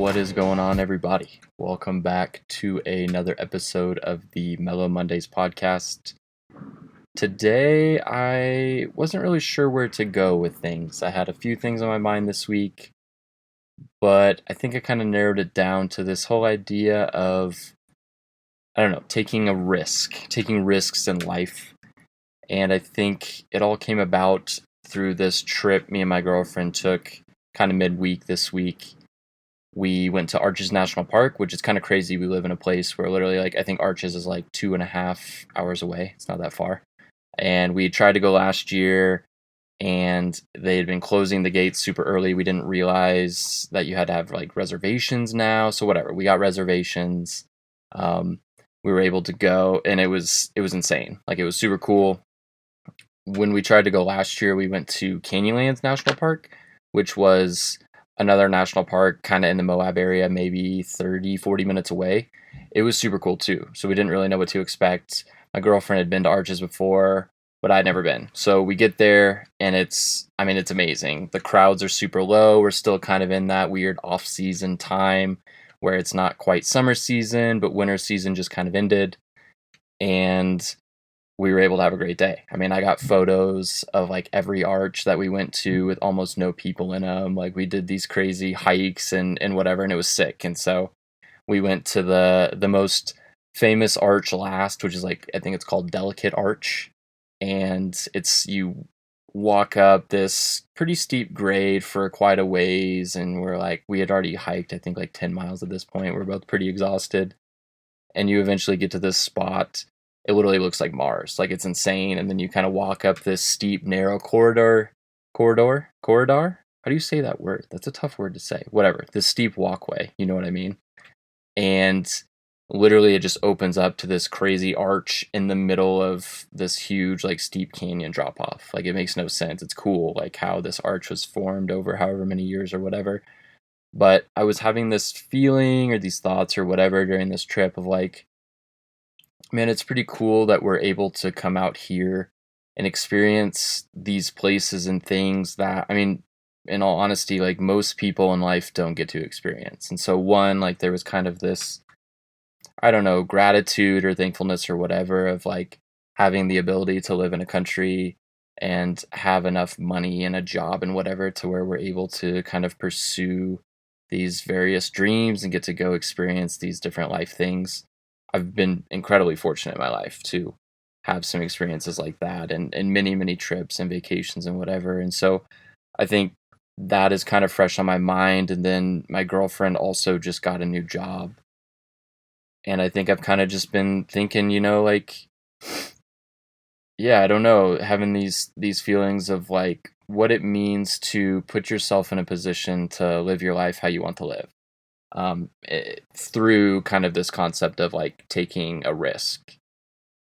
What is going on, everybody? Welcome back to another episode of the Mellow Mondays podcast. Today, I wasn't really sure where to go with things. I had a few things on my mind this week, but I think I kind of narrowed it down to this whole idea of, I don't know, taking risks in life. And I think it all came about through this trip me and my girlfriend took kind of midweek this week. We went to Arches National Park, which is kind of crazy. We live in a place where literally, I think Arches is like 2.5 hours away. It's not that far. And we tried to go last year, and they had been closing the gates super early. We didn't realize that you had to have like reservations now. So whatever, we got reservations. We were able to go, and it was insane. Like, it was super cool. When we tried to go last year, we went to Canyonlands National Park, which was another national park kind of in the Moab area, maybe 30-40 minutes away. It was super cool too. So we didn't really know what to expect. My girlfriend had been to Arches before, but I'd never been. So we get there, and it's amazing. The crowds are super low. We're still kind of in that weird off-season time where it's not quite summer season, but winter season just kind of ended. And we were able to have a great day. I got photos of like every arch that we went to with almost no people in them. Like, we did these crazy hikes and whatever, and it was sick. And so we went to the most famous arch last, which is like, I think it's called Delicate Arch. And you walk up this pretty steep grade for quite a ways, and we had already hiked, I think, like 10 miles at this point. We're both pretty exhausted. And you eventually get to this spot. It literally looks like Mars. Like, it's insane. And then you kind of walk up this steep, narrow corridor. How do you say that word? That's a tough word to say. Whatever. This steep walkway. You know what I mean? And literally it just opens up to this crazy arch in the middle of this huge, like, steep canyon drop off. Like, it makes no sense. It's cool, like, how this arch was formed over however many years or whatever. But I was having this feeling or these thoughts or whatever during this trip of like, man, it's pretty cool that we're able to come out here and experience these places and things that, in all honesty, like, most people in life don't get to experience. And so, one, like, there was kind of this, I don't know, gratitude or thankfulness or whatever of like having the ability to live in a country and have enough money and a job and whatever to where we're able to kind of pursue these various dreams and get to go experience these different life things. I've been incredibly fortunate in my life to have some experiences like that, and many, many trips and vacations and whatever. And so I think that is kind of fresh on my mind. And then my girlfriend also just got a new job. And I think I've kind of just been thinking, like, yeah, I don't know, having these feelings of like what it means to put yourself in a position to live your life how you want to live. Through kind of this concept of like taking a risk.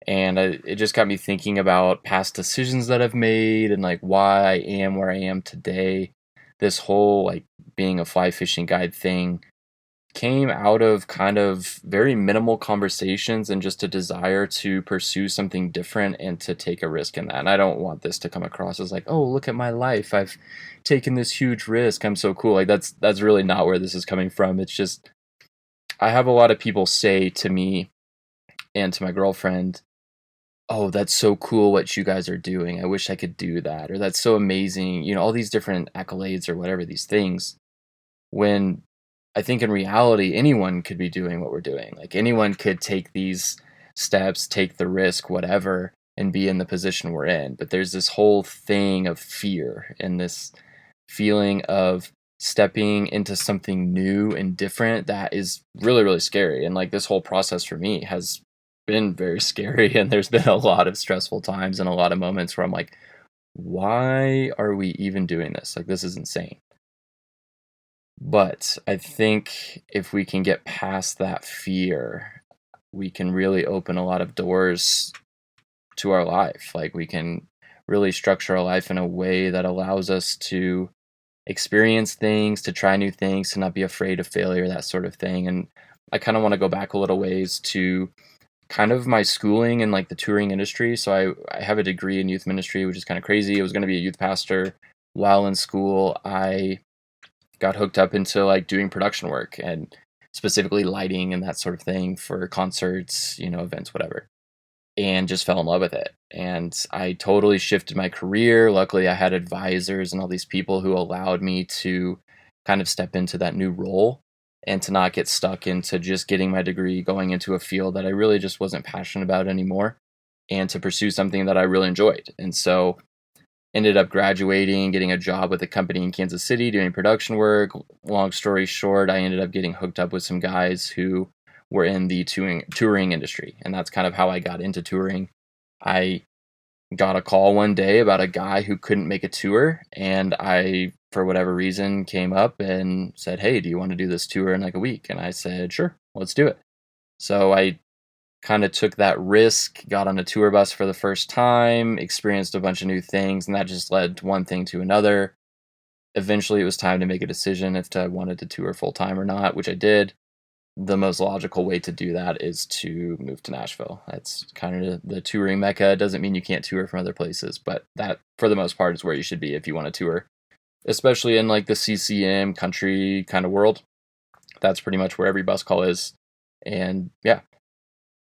And it just got me thinking about past decisions that I've made and like why I am where I am today. This whole like being a fly fishing guide thing came out of kind of very minimal conversations and just a desire to pursue something different and to take a risk in that. And I don't want this to come across as like, oh, look at my life, I've taken this huge risk, I'm so cool. Like, that's really not where this is coming from. It's just, I have a lot of people say to me and to my girlfriend, oh, that's so cool what you guys are doing, I wish I could do that, or that's so amazing, all these different accolades or whatever, these things, when I think in reality, anyone could be doing what we're doing. Like, anyone could take these steps, take the risk, whatever, and be in the position we're in. But there's this whole thing of fear and this feeling of stepping into something new and different that is really, really scary. And like, this whole process for me has been very scary. And there's been a lot of stressful times and a lot of moments where I'm like, why are we even doing this? Like, this is insane. But I think if we can get past that fear, we can really open a lot of doors to our life. Like, we can really structure our life in a way that allows us to experience things, to try new things, to not be afraid of failure, that sort of thing. And I kind of want to go back a little ways to kind of my schooling in like the touring industry. So I have a degree in youth ministry, which is kind of crazy. I was going to be a youth pastor while in school. I got hooked up into like doing production work and specifically lighting and that sort of thing for concerts, events, whatever, and just fell in love with it. And I totally shifted my career. Luckily, I had advisors and all these people who allowed me to kind of step into that new role and to not get stuck into just getting my degree, going into a field that I really just wasn't passionate about anymore, and to pursue something that I really enjoyed. And so ended up graduating, getting a job with a company in Kansas City doing production work. Long story short, I ended up getting hooked up with some guys who were in the touring industry. And that's kind of how I got into touring. I got a call one day about a guy who couldn't make a tour, and I, for whatever reason, came up and said, "Hey, do you want to do this tour in like a week?" And I said, "Sure, let's do it." So I kind of took that risk, got on a tour bus for the first time, experienced a bunch of new things, and that just led one thing to another. Eventually, it was time to make a decision if I wanted to tour full time or not, which I did. The most logical way to do that is to move to Nashville. That's kind of the touring mecca. It doesn't mean you can't tour from other places, but that, for the most part, is where you should be if you want to tour, especially in like the CCM country kind of world. That's pretty much where every bus call is. And yeah,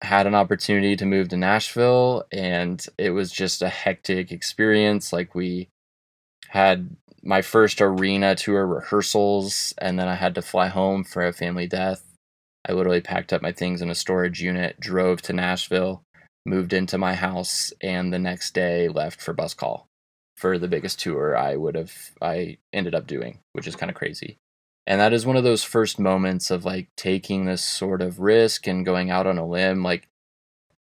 had an opportunity to move to Nashville, and it was just a hectic experience. Like, we had my first arena tour rehearsals, and then I had to fly home for a family death. I literally packed up my things in a storage unit, drove to Nashville, moved into my house, and the next day left for bus call for the biggest tour I ended up doing, which is kind of crazy. And that is one of those first moments of like taking this sort of risk and going out on a limb. Like,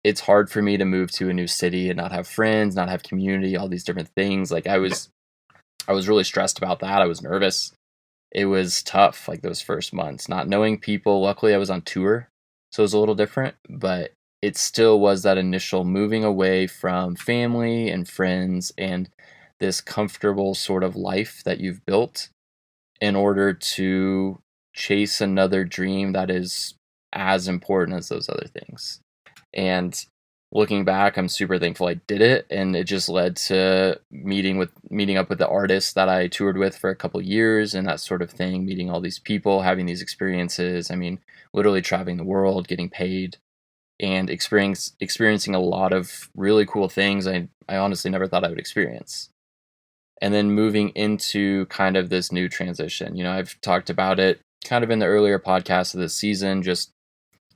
it's hard for me to move to a new city and not have friends, not have community, all these different things. Like, I was really stressed about that. I was nervous. It was tough, like those first months, not knowing people. Luckily, I was on tour, so it was a little different, but it still was that initial moving away from family and friends and this comfortable sort of life that you've built in order to chase another dream that is as important as those other things. And looking back, I'm super thankful I did it, and it just led to meeting up with the artists that I toured with for a couple years and that sort of thing, meeting all these people, having these experiences. I mean, literally traveling the world, getting paid, and experiencing a lot of really cool things I honestly never thought I would experience. And then moving into kind of this new transition. I've talked about it kind of in the earlier podcasts of this season, just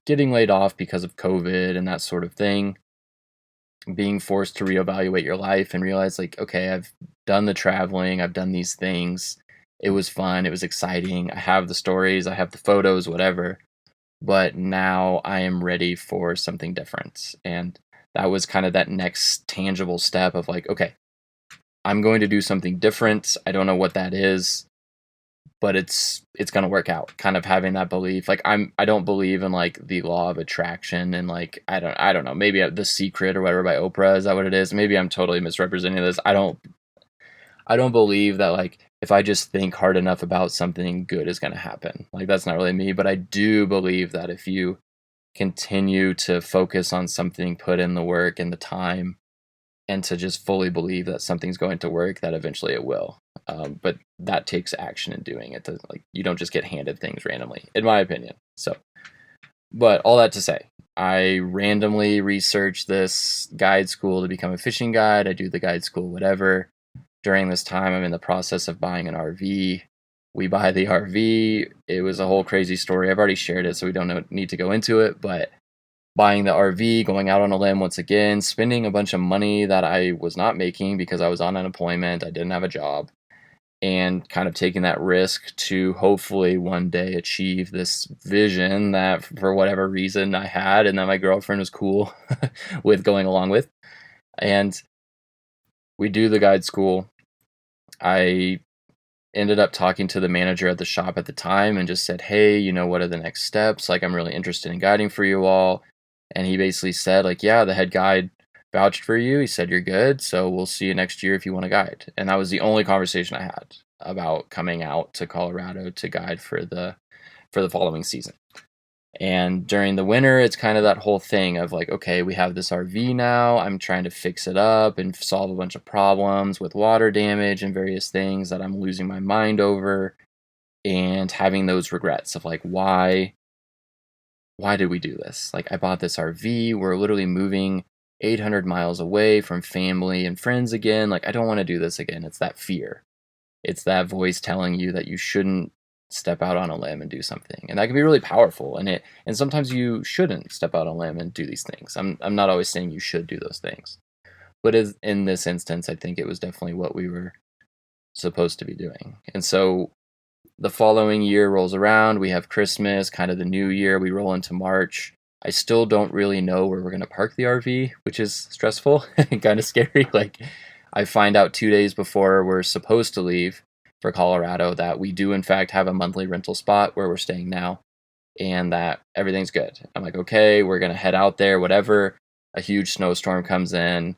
getting laid off because of COVID and that sort of thing, being forced to reevaluate your life and realize, like, okay, I've done the traveling, I've done these things. It was fun, it was exciting. I have the stories, I have the photos, whatever. But now I am ready for something different. And that was kind of that next tangible step of like, okay, I'm going to do something different. I don't know what that is, but it's going to work out. Kind of having that belief. Like, I don't believe in like the law of attraction and like I don't know, maybe The Secret or whatever by Oprah, is that what it is? Maybe I'm totally misrepresenting this. I don't believe that like if I just think hard enough about something, good is going to happen. Like, that's not really me, but I do believe that if you continue to focus on something, put in the work and the time, and to just fully believe that something's going to work, that eventually it will. But that takes action in doing it. Like, you don't just get handed things randomly, in my opinion. So, but all that to say, I randomly researched this guide school to become a fishing guide. I do the guide school, whatever. During this time, I'm in the process of buying an RV. We buy the RV. It was a whole crazy story. I've already shared it, so we don't need to go into it, but buying the RV, going out on a limb once again, spending a bunch of money that I was not making because I was on unemployment, I didn't have a job, and kind of taking that risk to hopefully one day achieve this vision that for whatever reason I had and that my girlfriend was cool with going along with. And we do the guide school. I ended up talking to the manager at the shop at the time and just said, hey, what are the next steps? Like, I'm really interested in guiding for you all. And he basically said, like, yeah, the head guide vouched for you. He said, you're good. So we'll see you next year if you want to guide. And that was the only conversation I had about coming out to Colorado to guide for the following season. And during the winter, it's kind of that whole thing of like, okay, we have this RV now. I'm trying to fix it up and solve a bunch of problems with water damage and various things that I'm losing my mind over. and having those regrets of like, why did we do this? Like, I bought this RV. We're literally moving 800 miles away from family and friends again. Like, I don't want to do this again. It's that fear. It's that voice telling you that you shouldn't step out on a limb and do something. And that can be really powerful. And sometimes you shouldn't step out on a limb and do these things. I'm not always saying you should do those things. But in this instance, I think it was definitely what we were supposed to be doing. And so the following year rolls around, we have Christmas, kind of the new year, we roll into March. I still don't really know where we're going to park the RV, which is stressful and kind of scary. Like, I find out 2 days before we're supposed to leave for Colorado that we do, in fact, have a monthly rental spot where we're staying now and that everything's good. I'm like, okay, we're going to head out there, whatever. A huge snowstorm comes in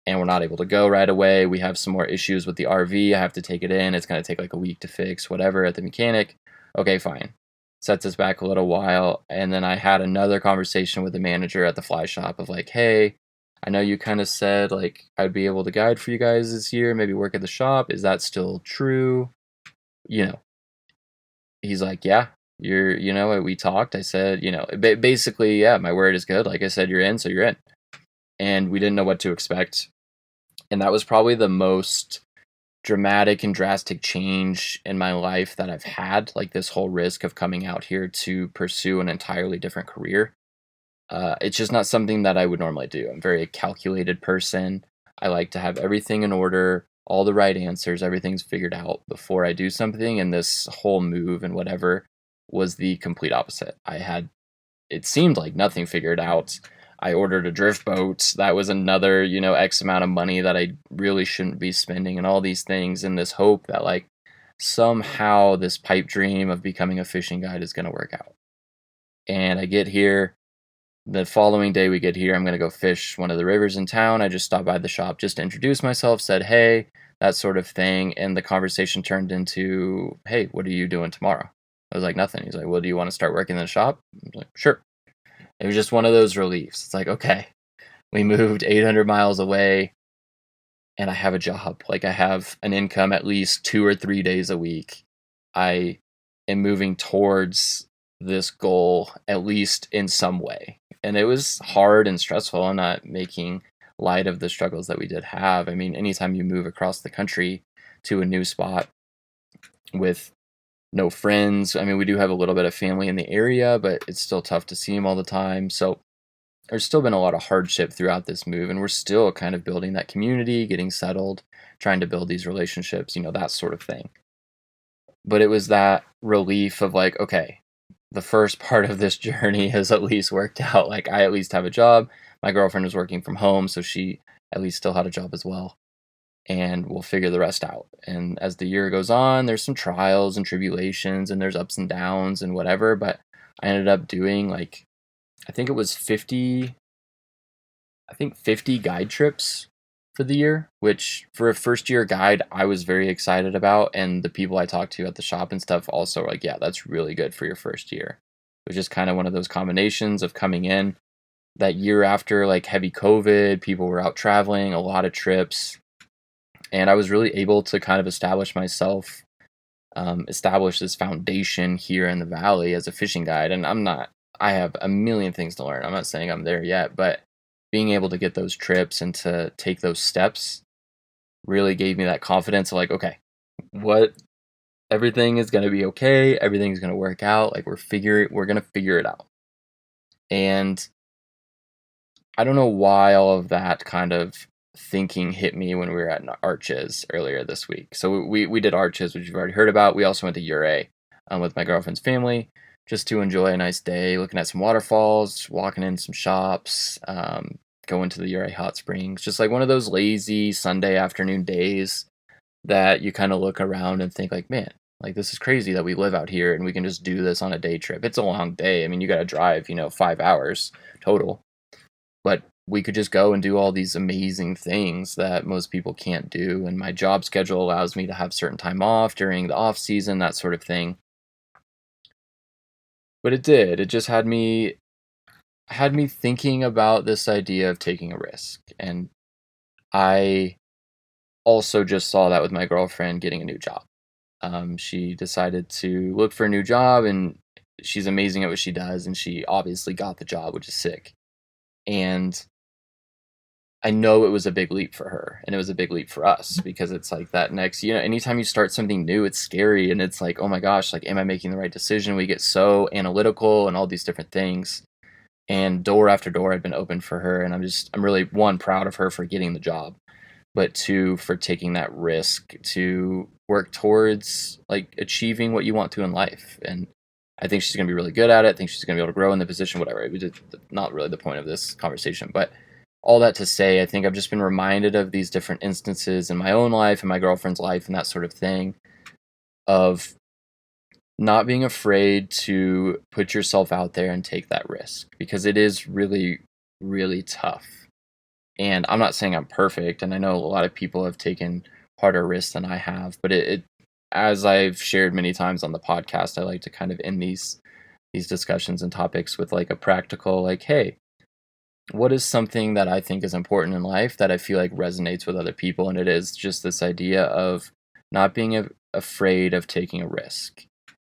and we're not able to go right away. We have some more issues with the RV. I have to take it in. It's going to take like a week to fix, whatever, at the mechanic. Okay, fine. Sets us back a little while. And then I had another conversation with the manager at the fly shop of like, hey, I know you kind of said like I'd be able to guide for you guys this year, maybe work at the shop. Is that still true? You know, he's like, yeah, we talked. I said, basically, yeah, my word is good. Like I said, you're in, so you're in. And we didn't know what to expect. And that was probably the most dramatic and drastic change in my life that I've had, like this whole risk of coming out here to pursue an entirely different career. It's just not something that I would normally do. I'm a very calculated person. I like to have everything in order, all the right answers, everything's figured out before I do something. And this whole move and whatever was the complete opposite. It seemed like nothing figured out. I ordered a drift boat. That was another, X amount of money that I really shouldn't be spending, and all these things in this hope that like somehow this pipe dream of becoming a fishing guide is going to work out. And I get here. The following day we get here, I'm going to go fish one of the rivers in town. I just stopped by the shop just to introduce myself, said, hey, that sort of thing. And the conversation turned into, hey, what are you doing tomorrow? I was like, nothing. He's like, well, do you want to start working in the shop? I was like, sure. It was just one of those reliefs. It's like, okay, we moved 800 miles away and I have a job. Like, I have an income at least 2 or 3 days a week. I am moving towards this goal, at least in some way. And it was hard and stressful. I'm not making light of the struggles that we did have. I mean, anytime you move across the country to a new spot with no friends. I mean, we do have a little bit of family in the area, but it's still tough to see them all the time. So there's still been a lot of hardship throughout this move, and we're still kind of building that community, getting settled, trying to build these relationships, that sort of thing. But it was that relief of like, okay, the first part of this journey has at least worked out. Like, I at least have a job. My girlfriend was working from home, so she at least still had a job as well. And we'll figure the rest out. And as the year goes on, there's some trials and tribulations and there's ups and downs and whatever, but I ended up doing like, I think it was 50 guide trips for the year, which for a first year guide, I was very excited about. And the people I talked to at the shop and stuff also were like, yeah, that's really good for your first year. It was just kind of one of those combinations of coming in that year after like heavy COVID, people were out traveling, a lot of trips. And I was really able to kind of establish myself, establish this foundation here in the valley as a fishing guide. And I have a million things to learn. I'm not saying I'm there yet, but being able to get those trips and to take those steps really gave me that confidence of like, okay, everything is going to be okay. Everything's going to work out. Like we're going to figure it out. And I don't know why all of that kind of thinking hit me when we were at Arches earlier this week. So we did Arches, which you've already heard about. We also went to Ouray with my girlfriend's family just to enjoy a nice day, looking at some waterfalls, walking in some shops, going to the Ouray hot springs. Just like one of those lazy Sunday afternoon days that you kind of look around and think like, man, like this is crazy that we live out here and we can just do this on a day trip. It's a long day. I mean, you got to drive, 5 hours total. But we could just go and do all these amazing things that most people can't do. And my job schedule allows me to have certain time off during the off season, that sort of thing. But it just had me thinking about this idea of taking a risk. And I also just saw that with my girlfriend getting a new job. She decided to look for a new job, and she's amazing at what she does, and she obviously got the job, which is sick. And I know it was a big leap for her, and it was a big leap for us, because it's like that next, anytime you start something new, it's scary, and it's like, oh my gosh, like, am I making the right decision? We get so analytical and all these different things. And door after door had been opened for her, and I'm really, one, proud of her for getting the job, but two, for taking that risk to work towards like achieving what you want to in life. And I think she's going to be really good at it. I think she's going to be able to grow in the position, whatever. Not really the point of this conversation, but all that to say, I think I've just been reminded of these different instances in my own life and my girlfriend's life and that sort of thing, of not being afraid to put yourself out there and take that risk, because it is really, really tough. And I'm not saying I'm perfect, and I know a lot of people have taken harder risks than I have, but it as I've shared many times on the podcast, I like to kind of end these discussions and topics with like a practical, like, hey, what is something that I think is important in life that I feel like resonates with other people? And it is just this idea of not being afraid of taking a risk,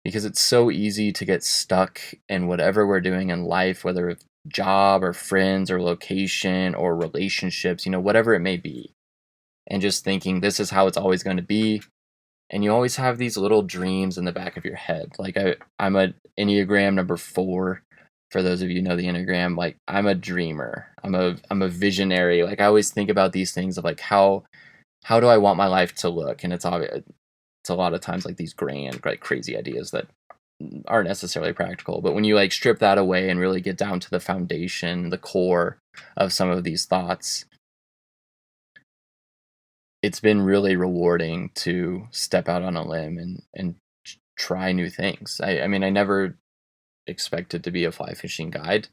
because it's so easy to get stuck in whatever we're doing in life, whether it's job or friends or location or relationships, whatever it may be, and just thinking this is how it's always going to be. And you always have these little dreams in the back of your head. Like I'm a Enneagram number 4. For those of you who know the Enneagram, like, I'm a dreamer. I'm a visionary. Like, I always think about these things of like how do I want my life to look? And it's obvious, it's a lot of times like these grand, like crazy ideas that aren't necessarily practical. But when you like strip that away and really get down to the foundation, the core of some of these thoughts, it's been really rewarding to step out on a limb and try new things. I mean, I never expected to be a fly fishing guide.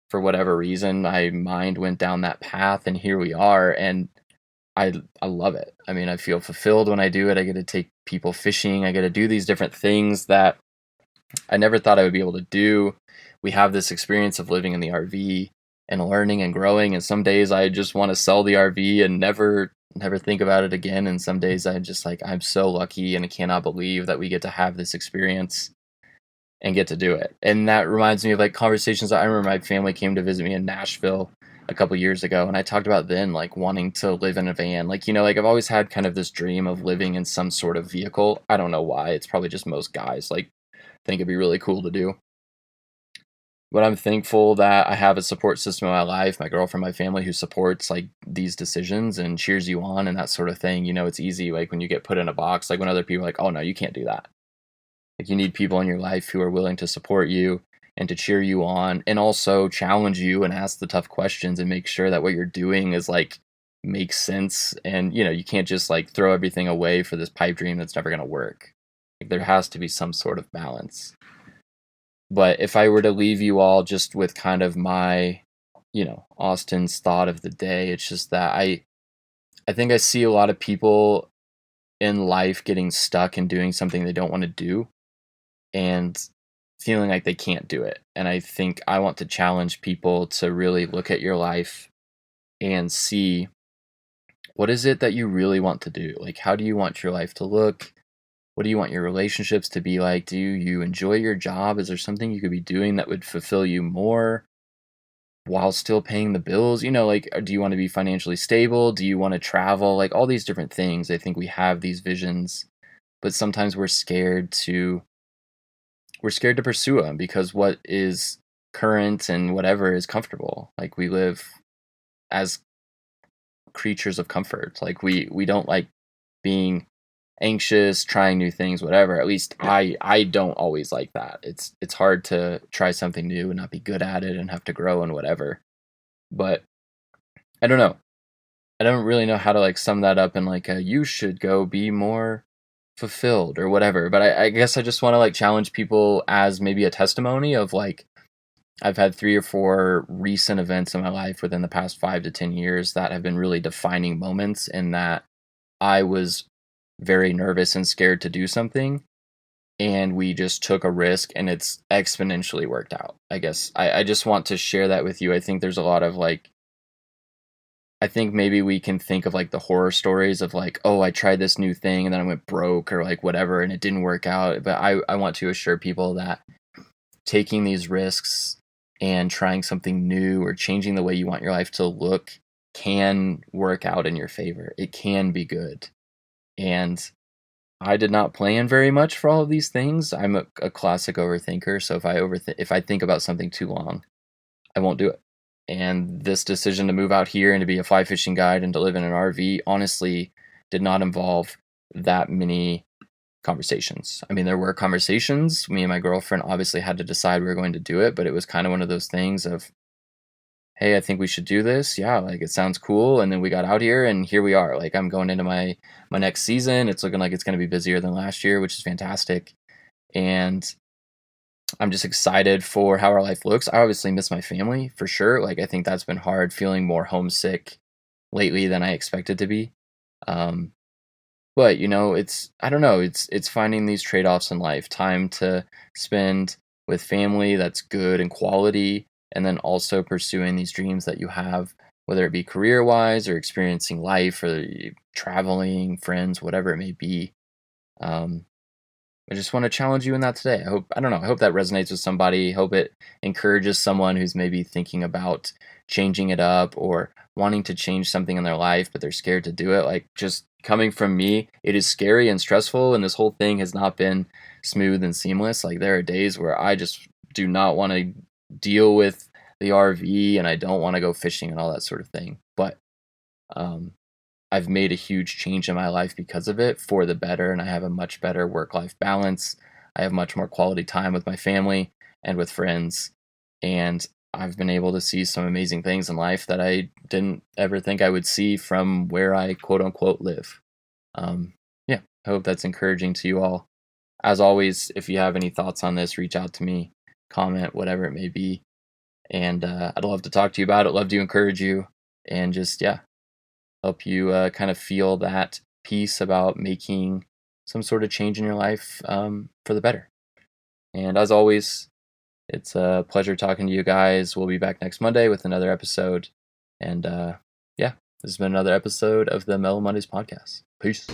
For whatever reason, my mind went down that path, and here we are. And I love it. I mean, I feel fulfilled when I do it. I get to take people fishing. I get to do these different things that I never thought I would be able to do. We have this experience of living in the RV and learning and growing. And some days I just want to sell the RV and never think about it again. And some days I just like, I'm so lucky and I cannot believe that we get to have this experience and get to do it. And that reminds me of like conversations. I remember my family came to visit me in Nashville a couple years ago, and I talked about then like wanting to live in a van. Like, like I've always had kind of this dream of living in some sort of vehicle. I don't know why. It's probably just most guys like think it'd be really cool to do. But I'm thankful that I have a support system in my life, my girlfriend, my family, who supports like these decisions and cheers you on and that sort of thing. It's easy like when you get put in a box, like when other people are like, oh no, you can't do that. Like, you need people in your life who are willing to support you and to cheer you on, and also challenge you and ask the tough questions and make sure that what you're doing is like makes sense. And you can't just like throw everything away for this pipe dream that's never going to work. Like, there has to be some sort of balance. But if I were to leave you all just with kind of my, Austin's thought of the day, it's just that I think I see a lot of people in life getting stuck in doing something they don't want to do and feeling like they can't do it. And I think I want to challenge people to really look at your life and see, what is it that you really want to do? Like, how do you want your life to look? What do you want your relationships to be like? Do you enjoy your job? Is there something you could be doing that would fulfill you more while still paying the bills? Like, do you want to be financially stable? Do you want to travel? Like, all these different things. I think we have these visions, but sometimes we're scared to pursue them, because what is current and whatever is comfortable. Like, we live as creatures of comfort. Like, we don't like being anxious, trying new things, whatever. At least I don't always like that. It's hard to try something new and not be good at it and have to grow and whatever. But I don't know. I don't really know how to like sum that up in like you should go be more fulfilled or whatever. But I guess I just want to like challenge people as maybe a testimony of like, I've had 3 or 4 recent events in my life within the past 5 to 10 years that have been really defining moments, in that I was very nervous and scared to do something, and we just took a risk and it's exponentially worked out. I guess I just want to share that with you. I think there's a lot of like I think maybe we can think of like the horror stories of like, oh, I tried this new thing and then I went broke or like whatever and it didn't work out. But I want to assure people that taking these risks and trying something new or changing the way you want your life to look can work out in your favor. It can be good. And I did not plan very much for all of these things. I'm a classic overthinker, so if I think about something too long, I won't do it. And this decision to move out here and to be a fly fishing guide and to live in an RV honestly did not involve that many conversations. I mean, there were conversations. Me and my girlfriend obviously had to decide we were going to do it, but it was kind of one of those things of, hey, I think we should do this. Yeah, like it sounds cool. And then we got out here and here we are. Like I'm going into my next season. It's looking like it's going to be busier than last year, which is fantastic. And I'm just excited for how our life looks. I obviously miss my family for sure. Like I think that's been hard, feeling more homesick lately than I expected to be. Um, but it's I don't know. It's finding these trade offs in life, time to spend with family that's good and quality, and then also pursuing these dreams that you have, whether it be career wise or experiencing life or traveling, friends, whatever it may be. Um, I just want to challenge you in that today. I don't know, I hope that resonates with somebody. Hope it encourages someone who's maybe thinking about changing it up or wanting to change something in their life, but they're scared to do it. Like just coming from me, it is scary and stressful, and this whole thing has not been smooth and seamless. Like there are days where I just do not want to deal with the RV and I don't want to go fishing and all that sort of thing. But um, I've made a huge change in my life because of it for the better, and I have a much better work life balance. I have much more quality time with my family and with friends, and I've been able to see some amazing things in life that I didn't ever think I would see from where I quote unquote live. Yeah, I hope that's encouraging to you all. As always, if you have any thoughts on this, reach out to me, comment, whatever it may be, and I'd love to talk to you about it, love to encourage you, and just, yeah, help you kind of feel that peace about making some sort of change in your life for the better. And as always, it's a pleasure talking to you guys. We'll be back next Monday with another episode. And yeah, this has been another episode of the Mellow Mondays podcast. Peace.